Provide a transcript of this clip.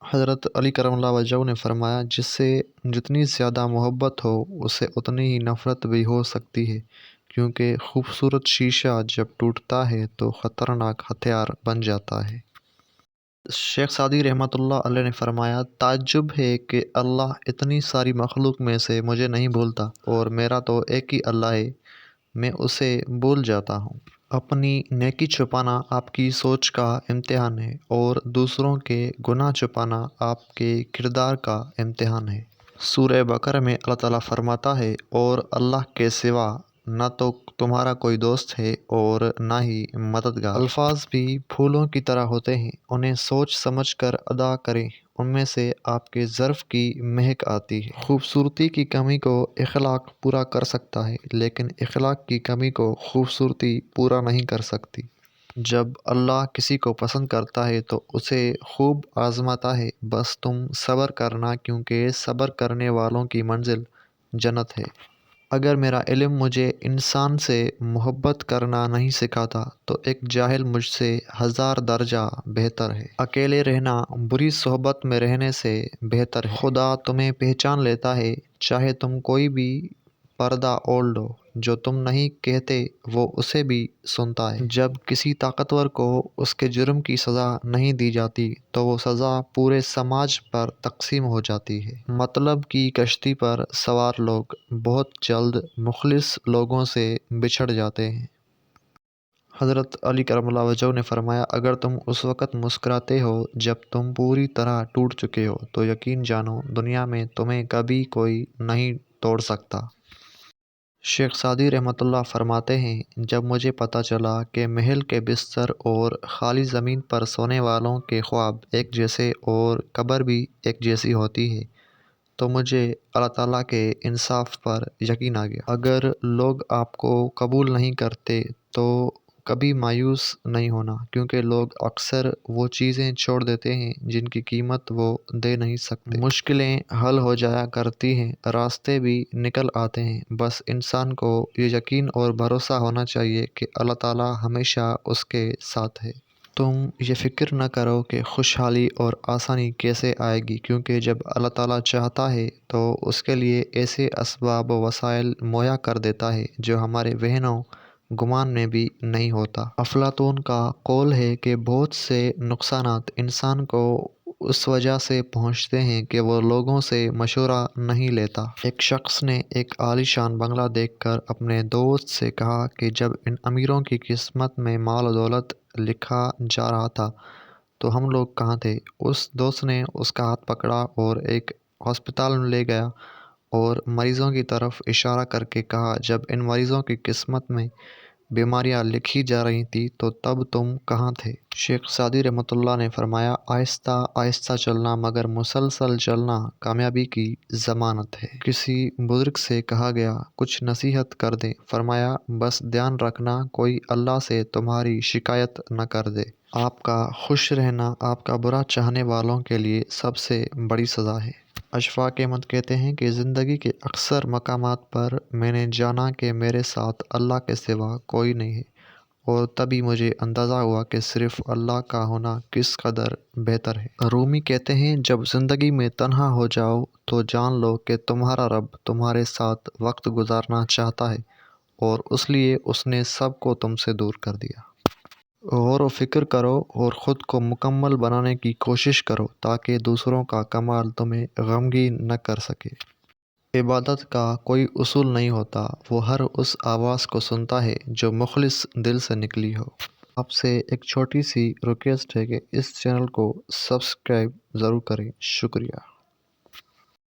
حضرت علی کرم اللہ وجہ نے فرمایا، جس سے جتنی زیادہ محبت ہو اسے اتنی ہی نفرت بھی ہو سکتی ہے، کیونکہ خوبصورت شیشہ جب ٹوٹتا ہے تو خطرناک ہتھیار بن جاتا ہے۔ شیخ سعدی رحمۃ اللہ علیہ نے فرمایا، تعجب ہے کہ اللہ اتنی ساری مخلوق میں سے مجھے نہیں بھولتا، اور میرا تو ایک ہی اللہ ہے، میں اسے بھول جاتا ہوں۔ اپنی نیکی چھپانا آپ کی سوچ کا امتحان ہے، اور دوسروں کے گناہ چھپانا آپ کے کردار کا امتحان ہے۔ سورہ بقرہ میں اللہ تعالیٰ فرماتا ہے، اور اللہ کے سوا نہ تو تمہارا کوئی دوست ہے اور نہ ہی مددگار۔ الفاظ بھی پھولوں کی طرح ہوتے ہیں، انہیں سوچ سمجھ کر ادا کریں، ان میں سے آپ کے ظرف کی مہک آتی ہے۔ خوبصورتی کی کمی کو اخلاق پورا کر سکتا ہے، لیکن اخلاق کی کمی کو خوبصورتی پورا نہیں کر سکتی۔ جب اللہ کسی کو پسند کرتا ہے تو اسے خوب آزماتا ہے، بس تم صبر کرنا، کیونکہ صبر کرنے والوں کی منزل جنت ہے۔ اگر میرا علم مجھے انسان سے محبت کرنا نہیں سکھاتا تو ایک جاہل مجھ سے 1000 درجہ بہتر ہے۔ اکیلے رہنا بری صحبت میں رہنے سے بہتر ہے۔ خدا تمہیں پہچان لیتا ہے، چاہے تم کوئی بھی پردہ اوڑھ لو، جو تم نہیں کہتے وہ اسے بھی سنتا ہے۔ جب کسی طاقتور کو اس کے جرم کی سزا نہیں دی جاتی تو وہ سزا پورے سماج پر تقسیم ہو جاتی ہے۔ مطلب کی کشتی پر سوار لوگ بہت جلد مخلص لوگوں سے بچھڑ جاتے ہیں۔ حضرت علی کرم اللہ وجہ نے فرمایا، اگر تم اس وقت مسکراتے ہو جب تم پوری طرح ٹوٹ چکے ہو تو یقین جانو دنیا میں تمہیں کبھی کوئی نہیں توڑ سکتا۔ شیخ سعدی رحمۃ اللہ فرماتے ہیں، جب مجھے پتہ چلا کہ محل کے بستر اور خالی زمین پر سونے والوں کے خواب ایک جیسے اور قبر بھی ایک جیسی ہوتی ہے، تو مجھے اللہ تعالیٰ کے انصاف پر یقین آ گیا۔ اگر لوگ آپ کو قبول نہیں کرتے تو کبھی مایوس نہیں ہونا، کیونکہ لوگ اکثر وہ چیزیں چھوڑ دیتے ہیں جن کی قیمت وہ دے نہیں سکتے۔ مشکلیں حل ہو جایا کرتی ہیں، راستے بھی نکل آتے ہیں، بس انسان کو یہ یقین اور بھروسہ ہونا چاہیے کہ اللہ تعالیٰ ہمیشہ اس کے ساتھ ہے۔ تم یہ فکر نہ کرو کہ خوشحالی اور آسانی کیسے آئے گی، کیونکہ جب اللہ تعالیٰ چاہتا ہے تو اس کے لیے ایسے اسباب و وسائل مہیا کر دیتا ہے جو ہمارے وہم و گمان میں بھی نہیں ہوتا۔ افلاطون کا قول ہے کہ بہت سے نقصانات انسان کو اس وجہ سے پہنچتے ہیں کہ وہ لوگوں سے مشورہ نہیں لیتا۔ ایک شخص نے ایک عالی شان بنگلہ دیکھ کر اپنے دوست سے کہا کہ جب ان امیروں کی قسمت میں مال و دولت لکھا جا رہا تھا تو ہم لوگ کہاں تھے؟ اس دوست نے اس کا ہاتھ پکڑا اور ایک ہسپتال میں لے گیا اور مریضوں کی طرف اشارہ کر کے کہا، جب ان مریضوں کی قسمت میں بیماریاں لکھی جا رہی تھیں تو تب تم کہاں تھے؟ شیخ سعدی رحمۃ اللہ نے فرمایا، آہستہ آہستہ چلنا مگر مسلسل چلنا کامیابی کی ضمانت ہے۔ کسی بزرگ سے کہا گیا، کچھ نصیحت کر دیں۔ فرمایا، بس دھیان رکھنا کوئی اللہ سے تمہاری شکایت نہ کر دے۔ آپ کا خوش رہنا آپ کا برا چاہنے والوں کے لیے سب سے بڑی سزا ہے۔ اشفاق احمد کہتے ہیں کہ زندگی کے اکثر مقامات پر میں نے جانا کہ میرے ساتھ اللہ کے سوا کوئی نہیں ہے، اور تبھی مجھے اندازہ ہوا کہ صرف اللہ کا ہونا کس قدر بہتر ہے۔ رومی کہتے ہیں، جب زندگی میں تنہا ہو جاؤ تو جان لو کہ تمہارا رب تمہارے ساتھ وقت گزارنا چاہتا ہے، اور اس لیے اس نے سب کو تم سے دور کر دیا۔ غور و فکر کرو اور خود کو مکمل بنانے کی کوشش کرو تاکہ دوسروں کا کمال تمہیں غمگین نہ کر سکے۔ عبادت کا کوئی اصول نہیں ہوتا، وہ ہر اس آواز کو سنتا ہے جو مخلص دل سے نکلی ہو۔ آپ سے ایک چھوٹی سی ریکویسٹ ہے کہ اس چینل کو سبسکرائب ضرور کریں۔ شکریہ۔